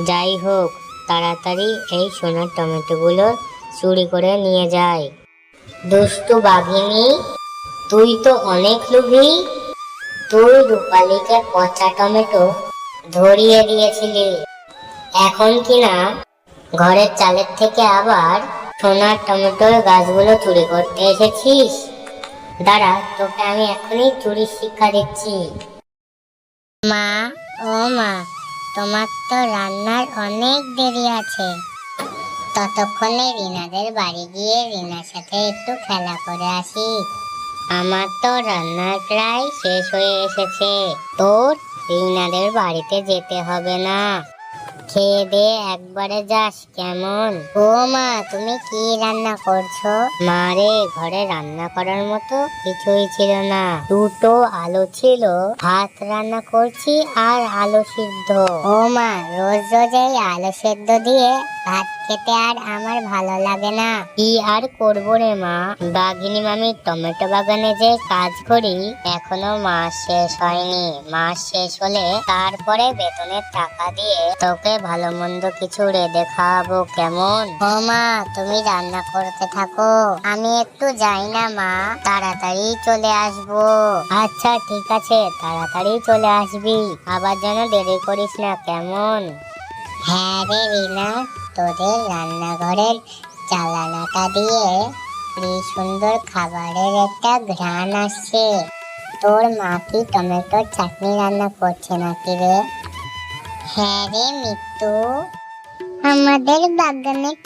যাই হোক, তাড়াতাড়ি এই সোনার টমেটোগুলো চুরি করে নিয়ে যায়। দুষ্টু বাঘিনী, তুই তো অনেক লোভী। তুই রূপালীকে পচা টমেটো ধরিয়ে দিয়েছিলি, এখন কিনা ঘরের চালের থেকে আবার সোনার টমেটোর গাছগুলো চুরি করতে এসেছিস। দাঁড়া, তোকে আমি এখনই চুরির শিক্ষা দিচ্ছি। মা, ও মা, তোমার তো রান্নার অনেক দেরি আছে। ততক্ষণে রিনাদের বাড়ি গিয়ে রিনার সাথে একটু খেলা করে আসি। আমার তো রান্না প্রায় শেষ হয়ে এসেছে। তোর রিনাদের বাড়িতে যেতে হবে না, খেয়ে দে একবারে যাস কেমন? ও মা, তুমি কি রান্না করছো? মা রে, ঘরে রান্না করার মতো কিছুই ছিল না। দুটো আলু ছিল, ভাত রান্না করছি আর আলু সিদ্ধ। ও মা, রোজ রোজ এই আলু সিদ্ধ দিয়ে ভাত খেতে আর আমার ভালো লাগে না। কি আর করবো রে মা, বাঘিনী মামির টমেটো বাগানে যে কাজ করি, এখনো মাস শেষ হয়নি। মাস শেষ হলে তারপরে বেতনের টাকা দিয়ে তোকে ভালো মন্দ কিছু রেঁধে খাওয়াবো কেমন? ও মা, তুমি রান্না করতে থাকো, আমি একটু যাই না মা, তাড়াতাড়ি চলে আসবো। আচ্ছা ঠিক আছে, তাড়াতাড়ি চলে আসবি, আবার যেন দেরি করিস না কেমন? হ্যাঁ রে রিনা, তোদের রান্নাঘরের জানালাটা দিয়ে কি সুন্দর খাবারের একটা ঘ্রাণ আসছে। তোর মা কি টমেটোর চাটনি রান্না করছে নাকি রে? হ্যাঁ রে মিতু, আমাদের বাগানের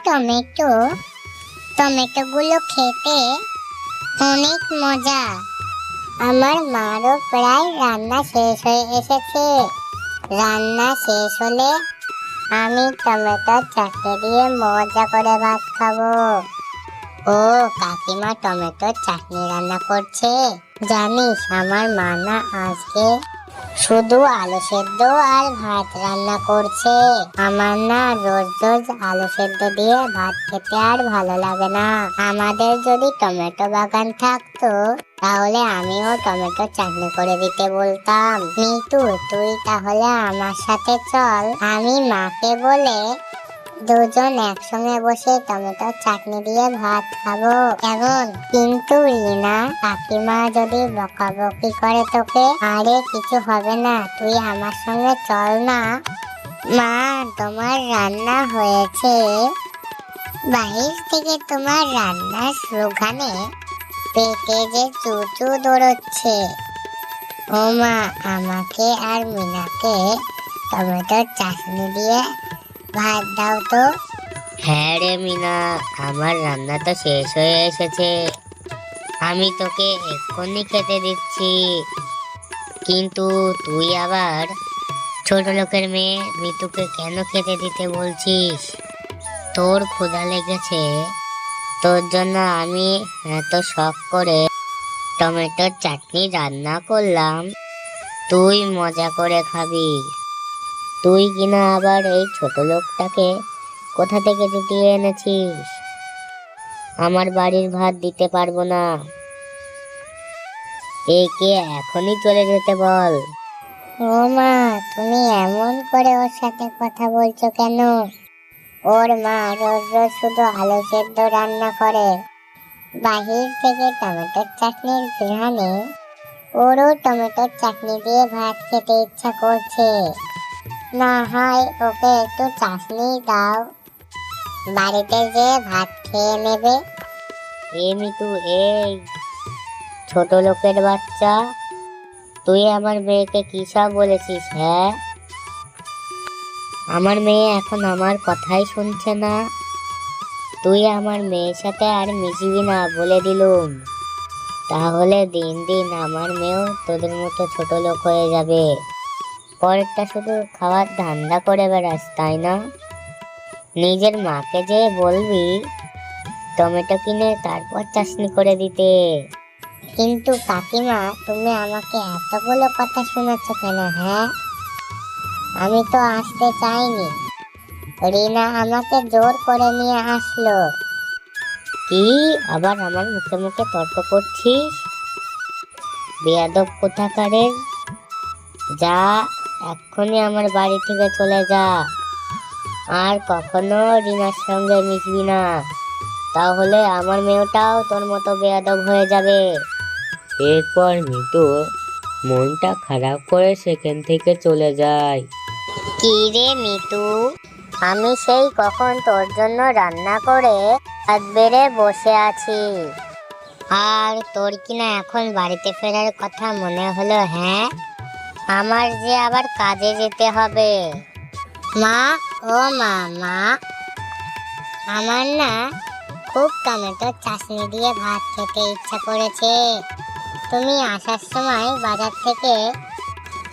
টমেটোগুলো খেতে অনেক মজা। আমার মারও প্রায় রান্না শেষ হয়ে এসেছে। রান্না শেষ হলে আমি টমেটোর চাটনি দিয়ে মজা করে ভাত খাবো। ও কাকিমা টমেটোর চাটনি রান্না করছে। জানিস আমার মা না আজকে শুধু আলু সেদ্ধ আর ভাত রান্না করছে। আমার না রোজ রোজ আলু সেদ্ধ দিয়ে ভাত খেতে আর ভালো লাগে না। আমাদের যদি টমেটো বাগান থাকতো তাহলে আমিও টমেটো চাটনি করে দিতে বলতাম। মিতু, তুই তাহলে আমার সাথে চল, আমি মাকে বলে দুজন একসঙ্গে বসে টমেটো চাটনি দিয়ে ভাত খাবো কেমন? কিন্তু রিনা, কাকিমা যদি বকাবকি করে তোকে। আরে কিছু হবে না, তুই আমার সঙ্গে চল না। মা, তোমার রান্না হয়েছে। বাহির থেকে তোমার রান্নার সুঘ্রাণে পেটে যে চুচু দৌড়চ্ছে। ও মা, আমাকে আর মিনাকে টমেটোর চাটনি দিয়ে ভাত দাও তো। হ্যাঁ রে মিনা, আমার রান্না তো শেষ হয়ে এসেছে, আমি তোকে এক্ষুনি খেতে দিচ্ছি। কিন্তু তুই আবার ছোট লোকের মেয়ে মিতুকে কেন খেতে দিতে বলছিস? তোর ক্ষুধা লেগেছে, তোর জন্য আমি এত শখ করে টমেটোর চাটনি রান্না করলাম, তুই মজা করে খাবি। তুই কিনা আবার এই ছোট লোকটাকে কোথা থেকে জুটিয়ে এনেছিস? আমার বাড়ির ভাত দিতে পারবো না, একে এখনই চলে যেতে বল। ও মা, তুমি এমন করে ওর সাথে কথা বলছো কেন? ওর মা রোজ রোজ শুধু আলু সেদ্ধ রান্না করে। বাহির থেকে টমেটোর চাটনির ঘ্রাণে ওরও টমেটোর চাটনি দিয়ে ভাত খেতে ইচ্ছা করছে। না হয় ওকে একটু চাটনি দাও, বাড়িতে যে ভাত খেয়ে নেবে। এ মিতু, এই ছোট লোকের বাচ্চা, তুই আমার মেয়েকে কি সব বলেছিস? হ্যাঁ, আমার মেয়ে এখন আমার কথাই শুনছে না। তুই আমার মেয়ের সাথে আর মিশবি না বলে দিলুম, তাহলে দিন দিন আমার মেয়েও তোদের মতো ছোট লোক হয়ে যাবে। পরেরটা শুধু খাওয়ার ধান্দা করে বেড়াস, তাই না? নিজের মাকে যে বলবি টমেটো কিনে তারপর চাটনি করে দিতে। কিন্তু কাকিমা, তুমি আমাকে এতগুলো কথা শোনাচ্ছ কেন? হ্যাঁ, আমি তো আসতে চাইনি, রিনা আমাকে জোর করে নিয়ে আসলো। কি আবার আমার মুখে মুখে তর্ক করছিস? বেয়াদব কোথাকারের, যা এক্ষুনি আমার বাড়ি থেকে চলে যা। আর কখনো রিনার সঙ্গে মিশবি না, তাহলে আমার মেয়েটাও তোর মতো বেয়াদব হয়ে যাবে। এরপর মিতু মনটা খারাপ করে সেখান থেকে চলে যায়। কি রে মিতু, আমি সেই কখন তোর জন্য রান্না করে ভাত বেড়ে বসে আছি, আর তোর কিনা এখন বাড়িতে ফেরার কথা মনে হলো? হ্যাঁ, আমার যে আবার কাজে যেতে হবে। মা, ও মা, মা, আমার না খুব টমেটো চাটনি দিয়ে ভাত খেতে ইচ্ছা করেছে। তুমি আসার সময় বাজার থেকে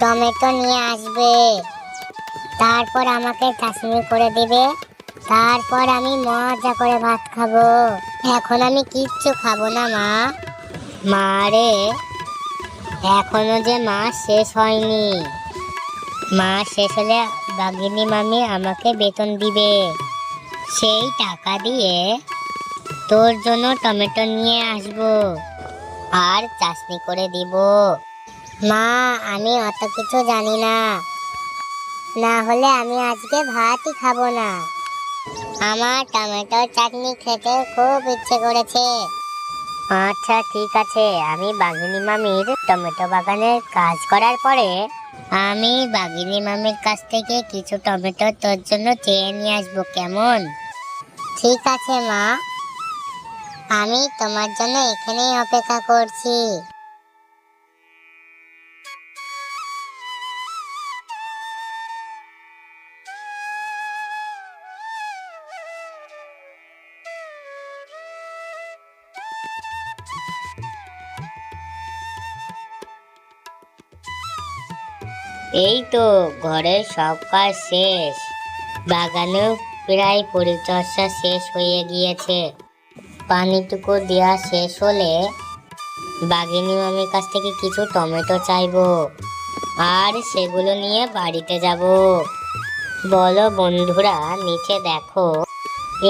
টমেটো নিয়ে আসবে, তারপর আমাকে চাটনি করে দিবে, তারপর আমি মজা করে ভাত খাবো। এখন আমি কিচ্ছু খাবো না মা। মা রে, এখনো যে মাস শেষ হয়নি। মাস শেষ হলে বাঘিনী মামি আমাকে বেতন দিবে, সেই টাকা দিয়ে তোর জন্য টমেটো নিয়ে আসবো আর চাটনি করে দিব। মা, আমি অত কিছু জানি না, না হলে আমি আজকে ভাতই খাবো না। আমার টমেটোর চাটনি খেতে খুব ইচ্ছে করেছে। আচ্ছা ঠিক আছে, আমি বাঘিনী মামির টমেটো বাগানের কাজ করার পরে আমি বাঘিনী মামির কাছ থেকে কিছু টমেটো তোর জন্য চেয়ে নিয়ে আসবো, কেমন? ঠিক আছে মা, আমি তোমার জন্য এখানেই অপেক্ষা করছি। এই তো ঘরের সব কাজ শেষ, বাগানেও প্রায় পরিচর্যা শেষ হয়ে গিয়েছে। পানিটুকু দেওয়া শেষ হলে বাঘিনী মামির কাছ থেকে কিছু টমেটো চাইবো, আর সেগুলো নিয়ে বাড়িতে যাব। বলো বন্ধুরা, নিচে দেখো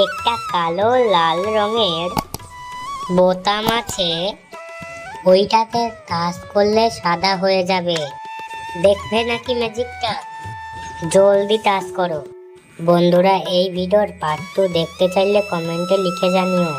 একটা কালো লাল রঙের বোতাম আছে, ওইটাতে টাচ করলে সাদা হয়ে যাবে। দেখবে নাকি ম্যাজিকটা? জলদি টাচ করো। বন্ধুরা, এই ভিডিওর পার্ট 2 দেখতে চাইলে কমেন্টে লিখে জানিও।